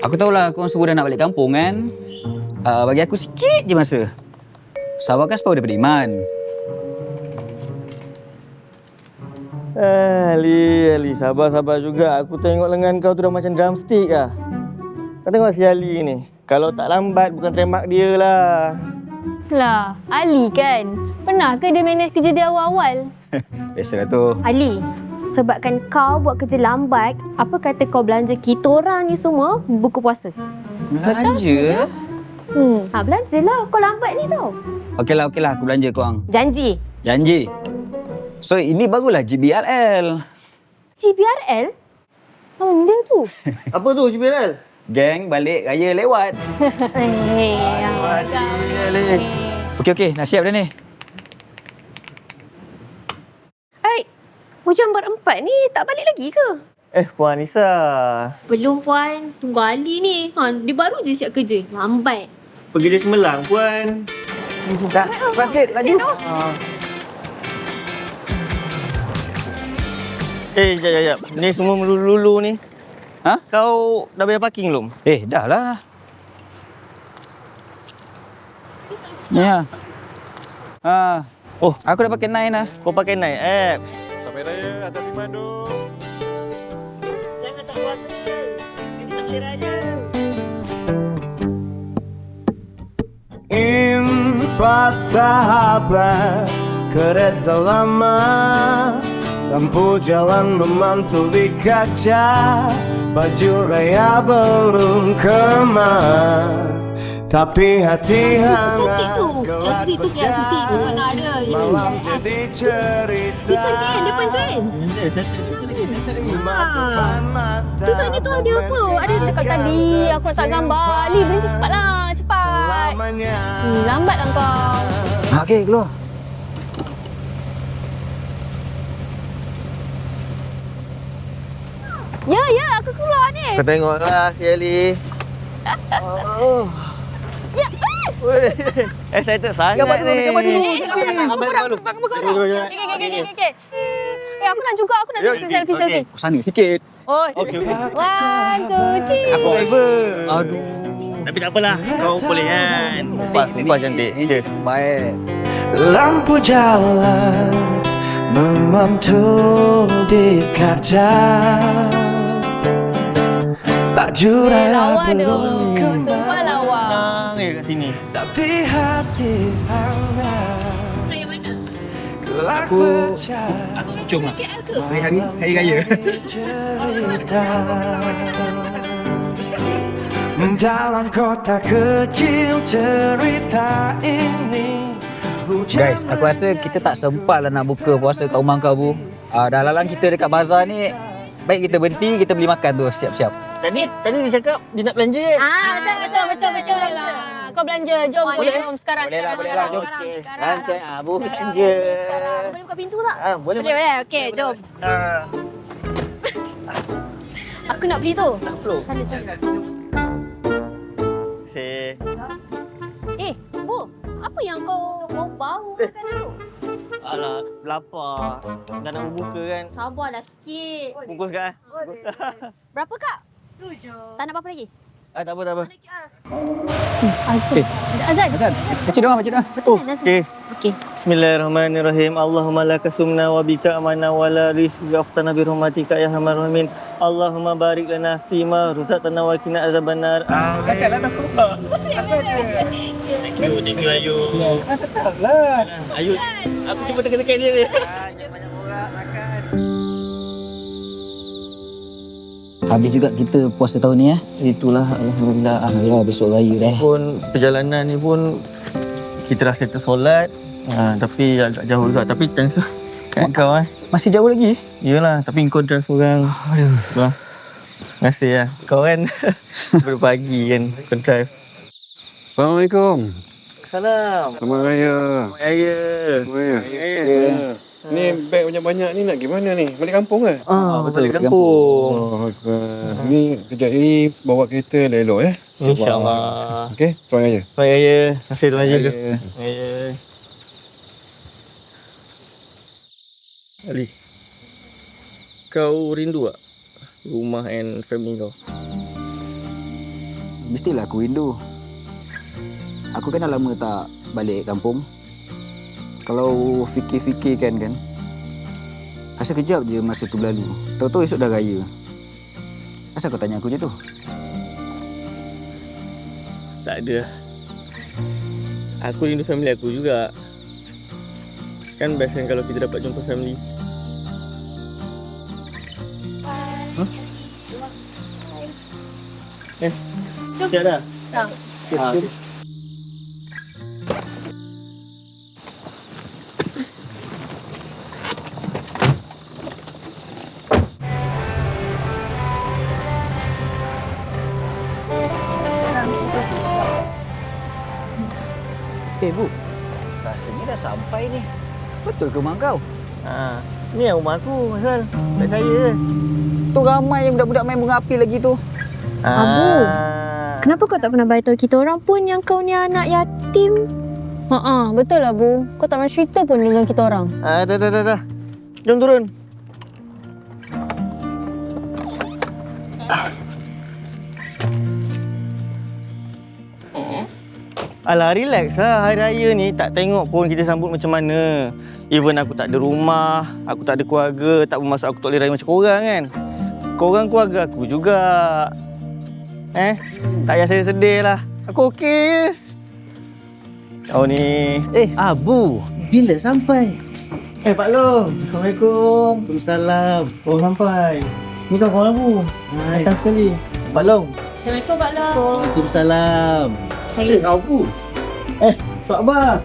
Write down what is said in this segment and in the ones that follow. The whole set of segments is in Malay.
Aku tahulah korang semua dah nak balik kampung kan. Bagi aku sikit je masa. Sabar kan separuh daripada iman. Ali, sabar juga. Aku tengok lengan kau tu dah macam drumstick lah. Kau tengok si Ali ni. Kalau tak lambat bukan remak dia lah. Lah, Ali kan? Pernah ke dia manage kerja dia awal-awal? Biasalah tu. Ali, sebabkan kau buat kerja lambat, apa kata kau belanja kita orang ni semua buku puasa? Belanja? Belanjalah. Kau lambat ni tau. Okeylah. Aku belanja korang. Janji. Janji. So, ini barulah GBRL. GBRL? Apa benda tu? Apa tu JBRL? Geng balik raya lewat. Ali. Okey. Nak siap dah ni? Hujung berempat ni tak balik lagi ke? Puan Nisa. Belum Puan. Tunggu Ali ni. Dia baru je siap kerja. Lambat. Pergi je Semelang, Puan. Dah, cepat sikit. Laju. Jap. Ni semua melulu-lulu ni. Ha? Kau dah bayar parking belum? Dah lah. Ni lah. Oh, aku dah pakai Nine lah. Kau pakai Nike app. Sampai raya atas Bandung. Jangan tak puasa. Kita boleh raya. Empat sahabat kereta lama, lampu jalan memantul di kaca, baju raya belum kemas, tapi hati hangat kelak Sisi tu mana ada. malam jadi cerita. Dia cantik kan depan tu kan? Terus ni tu ada apa? Ada cakap tadi aku nak tak gambar. Ali, berhenti cepatlah. Cepat. Lambatlah kau. Okey, keluar. Ya, aku keluar ni. Kau tengoklah si Ali. Ya, Excited sangat ni. Kamu korang. Okey. Aku nak juga. Aku nak selfie. Sana sikit. Oh. Okey. 1, 2, 3. Aku driver. Aduh. Tapi tak apalah. Kau boleh kan? Mumpah cantik. Baik. Lampu jalan memantul di kaca, baju raya Lawa tu. belum Sumpah lawa. Senang je kat sini. tapi hati hangat. Kelak pecah Jom lah. Hari raya. cerita dalam kota kecil cerita ini. Guys, aku rasa kita tak sempat lah nak buka puasa kat rumah kau, Bu. Dah lalang kita dekat bazar ni. Baik kita berhenti, kita beli makan tu siap-siap. Tadi dia cakap dia nak belanja. Betul lah. Kau belanja. Jom sekarang. Boleh lah, jom. Nanti Abu belanja. Sekarang. Boleh buka pintu tak? Boleh. Boleh. Okey, jom. Aku nak beli tu. Bu, apa yang kau bau makanan tu? Alah, lapar. Dah nak berbuka kan. Sabarlah sikit. Bungkus kat. Berapa kak? 7. Tak nak apa-apa lagi? Tak apa. Azan. Baca doa. Betul kan? Okey. Okey. Bismillahirrahmanirrahim. Allahumma laka sumna wa bika amana wa la rizqi aftana bi rahmatika ya arhamar rahimin. Allahumma barik lana fima razaqtana wa qina azabannar. Kakaklah tak apa. Thank you Ayu. Sedap lah. Ayu, aku cuba tekan-tekan dia ni. Jangan banyak orang makan. Habis juga kita puasa tahun ni Itulah alhamdulillah. Ya, besok raya dah. Pun perjalanan ni pun kita dah settle solat. Tapi agak jauh juga. Tapi thanks lah kat kau Masih jauh lagi? Yelah, tapi kau drive seorang. Aduh. Terima kasih lah. Kau kan baru pagi kan kau drive. Assalamualaikum. Salam. Selamat Raya. Raya. Raya. Ni beg banyak-banyak ni nak gimana ni? Balik kampung ke? Betul ke kampung. Oh, ni kejap ni bawa kereta elok ya. InsyaAllah. Okey, selamat Raya. Selamat Raya. Terima kasih Tuan Haji. Raya. Raya. Ali, kau rindu tak rumah and family kau? mestilah aku rindu. Aku kan dah lama tak balik kampung. Kalau fikir-fikirkan kan, rasa kejap je masa tu berlalu. Tahu-tahu esok dah raya. Asal kau tanya aku je tu? Tak ada. Aku rindu family aku juga. Kan best kan kalau kita dapat jumpa family. Siap dah? Dah. Bu, rasanya dah sampai ni. Betul ke rumah kau? Ni yang rumah aku, Hasan. Tak saya je. Tu ramai yang budak-budak main bunga api lagi tu. Abu, kenapa kau tak pernah beritahu kita orang pun yang kau ni anak yatim? Betul lah Bu. Kau tak pernah cerita pun dengan kita orang. Dah. Jom turun. Alah, relax lah. Hari Raya ni tak tengok pun kita sambut macam mana. Even aku tak ada rumah, aku tak ada keluarga, tak bermaksud aku tak boleh raya macam korang kan. Korang keluarga aku juga. Tak payah sedih-sedih lah. Aku okey je. Oh ni. Abu, bila sampai? Pak Long. Assalamualaikum. Waalaikumsalam. Baru sampai. Ni kawan Abu. Hai. Datang sekali. Pak Long. Assalamualaikum Pak Long. Waalaikumsalam. Abu. Tok Abah.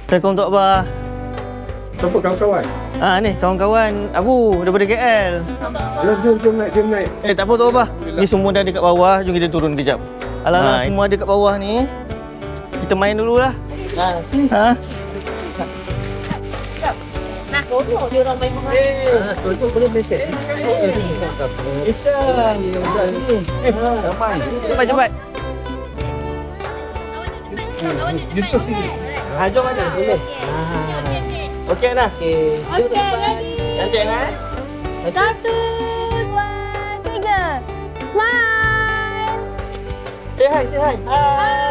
Assalamualaikum Tok Abah. Siapa kawan-kawan? Ni kawan-kawan Abu daripada KL. Jom naik. Tak apa Tok Abah. Ni semua dah ada kat bawah. Jom kita turun kejap. Alah, semua ada kat bawah ni. Kita main dululah. Sini. Nah, tolong dia orang main bunga. Tuan boleh mesej. Isan. Ramai. Cepat. Yusuf sini. Jom ada. Boleh. Okey dah. Okey, ready. Cantik kan? 1, 2, 3. Smile. Say hi. Hi.